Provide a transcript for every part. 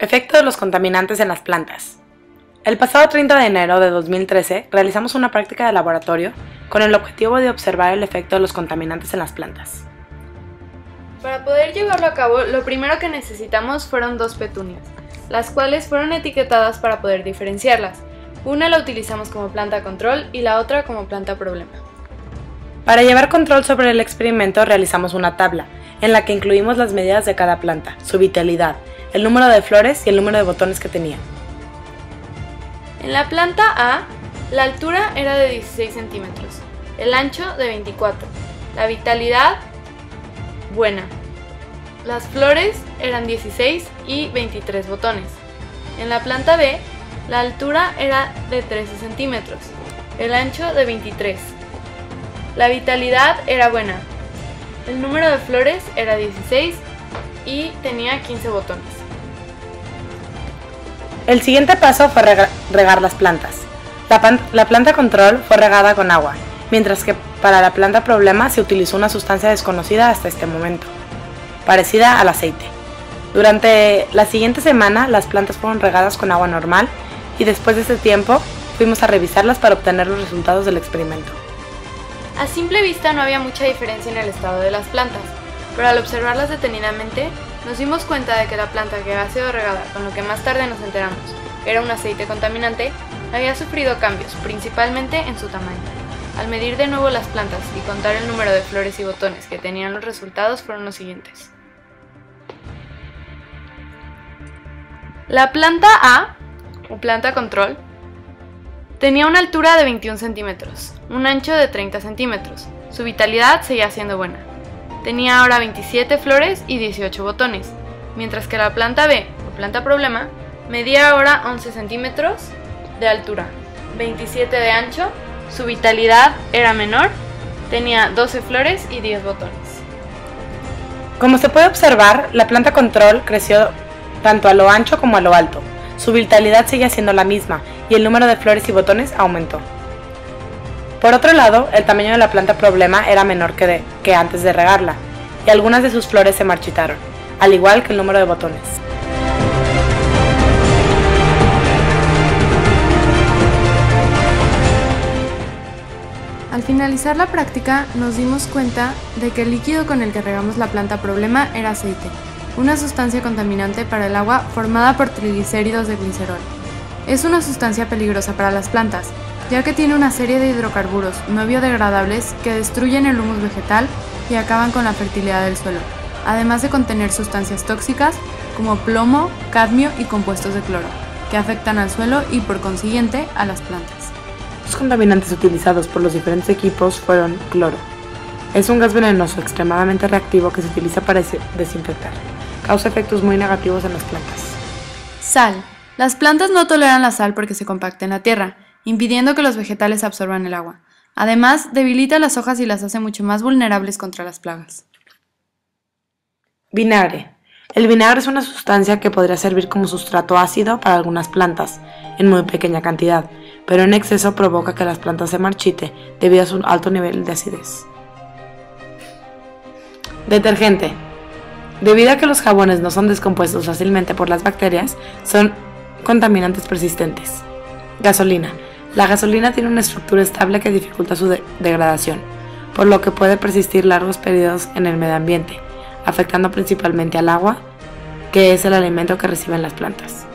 Efecto de los contaminantes en las plantas. El pasado 30 de enero de 2013 realizamos una práctica de laboratorio con el objetivo de observar el efecto de los contaminantes en las plantas. Para poder llevarlo a cabo, lo primero que necesitamos fueron 2 petunias, las cuales fueron etiquetadas para poder diferenciarlas. Una la utilizamos como planta control y la otra como planta problema. Para llevar control sobre el experimento realizamos una tabla, en la que incluimos las medidas de cada planta, su vitalidad, el número de flores y el número de botones que tenía. En la planta A, la altura era de 16 centímetros, el ancho de 24, la vitalidad buena. Las flores eran 16 y 23 botones. En la planta B, la altura era de 13 centímetros, el ancho de 23. La vitalidad era buena. El número de flores era 16 y tenía 15 botones. El siguiente paso fue regar las plantas. La planta control fue regada con agua, mientras que para la planta problema se utilizó una sustancia desconocida hasta este momento, parecida al aceite. Durante la siguiente semana las plantas fueron regadas con agua normal y después de ese tiempo fuimos a revisarlas para obtener los resultados del experimento. A simple vista no había mucha diferencia en el estado de las plantas, pero al observarlas detenidamente nos dimos cuenta de que la planta que había sido regada, con lo que más tarde nos enteramos que era un aceite contaminante, había sufrido cambios, principalmente en su tamaño. Al medir de nuevo las plantas y contar el número de flores y botones que tenían, los resultados fueron los siguientes. La planta A, o planta control, tenía una altura de 21 centímetros, un ancho de 30 centímetros. Su vitalidad seguía siendo buena. Tenía ahora 27 flores y 18 botones, mientras que la planta B, o planta problema, medía ahora 11 centímetros de altura, 27 de ancho, su vitalidad era menor, tenía 12 flores y 10 botones. Como se puede observar, la planta control creció tanto a lo ancho como a lo alto. Su vitalidad seguía siendo la misma y el número de flores y botones aumentó. Por otro lado, el tamaño de la planta problema era menor que antes de regarla, y algunas de sus flores se marchitaron, al igual que el número de botones. Al finalizar la práctica, nos dimos cuenta de que el líquido con el que regamos la planta problema era aceite, una sustancia contaminante para el agua formada por triglicéridos de glicerol. Es una sustancia peligrosa para las plantas, ya que tiene una serie de hidrocarburos no biodegradables que destruyen el humus vegetal y acaban con la fertilidad del suelo, además de contener sustancias tóxicas como plomo, cadmio y compuestos de cloro, que afectan al suelo y por consiguiente a las plantas. Los contaminantes utilizados por los diferentes equipos fueron cloro. Es un gas venenoso extremadamente reactivo que se utiliza para desinfectar. Causa efectos muy negativos en las plantas. Sal. Las plantas no toleran la sal porque se compacta en la tierra, impidiendo que los vegetales absorban el agua. Además, debilita las hojas y las hace mucho más vulnerables contra las plagas. Vinagre. El vinagre es una sustancia que podría servir como sustrato ácido para algunas plantas, en muy pequeña cantidad, pero en exceso provoca que las plantas se marchiten debido a su alto nivel de acidez. Detergente. Debido a que los jabones no son descompuestos fácilmente por las bacterias, son contaminantes persistentes. Gasolina. La gasolina tiene una estructura estable que dificulta su degradación, por lo que puede persistir largos periodos en el medio ambiente, afectando principalmente al agua, que es el alimento que reciben las plantas.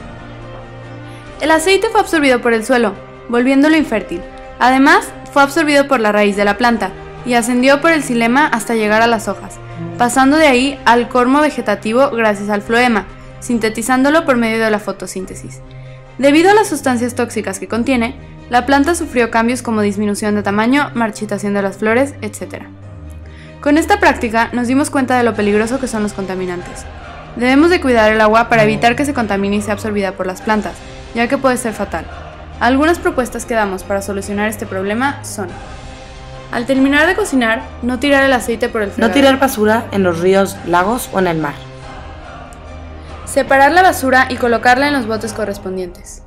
El aceite fue absorbido por el suelo, volviéndolo infértil. Además, fue absorbido por la raíz de la planta y ascendió por el xilema hasta llegar a las hojas, pasando de ahí al cormo vegetativo gracias al floema, sintetizándolo por medio de la fotosíntesis. Debido a las sustancias tóxicas que contiene, la planta sufrió cambios como disminución de tamaño, marchitación de las flores, etc. Con esta práctica nos dimos cuenta de lo peligroso que son los contaminantes. Debemos de cuidar el agua para evitar que se contamine y sea absorbida por las plantas, ya que puede ser fatal. Algunas propuestas que damos para solucionar este problema son: al terminar de cocinar, no tirar el aceite por el fregadero. No tirar basura en los ríos, lagos o en el mar. Separar la basura y colocarla en los botes correspondientes.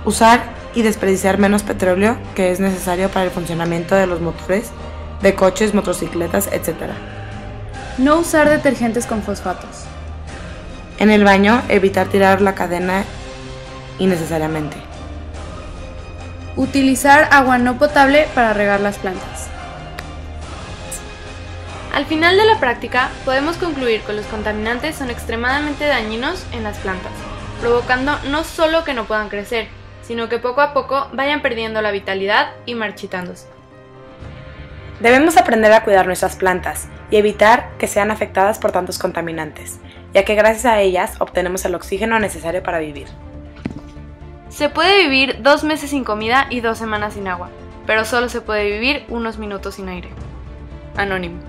Usar y desperdiciar menos petróleo que es necesario para el funcionamiento de los motores, de coches, motocicletas, etc. No usar detergentes con fosfatos. En el baño, evitar tirar la cadena innecesariamente. Utilizar agua no potable para regar las plantas. Al final de la práctica, podemos concluir que los contaminantes son extremadamente dañinos en las plantas, provocando no solo que no puedan crecer, sino que poco a poco vayan perdiendo la vitalidad y marchitándose. Debemos aprender a cuidar nuestras plantas y evitar que sean afectadas por tantos contaminantes, ya que gracias a ellas obtenemos el oxígeno necesario para vivir. Se puede vivir 2 meses sin comida y 2 semanas sin agua, pero solo se puede vivir unos minutos sin aire. Anónimo.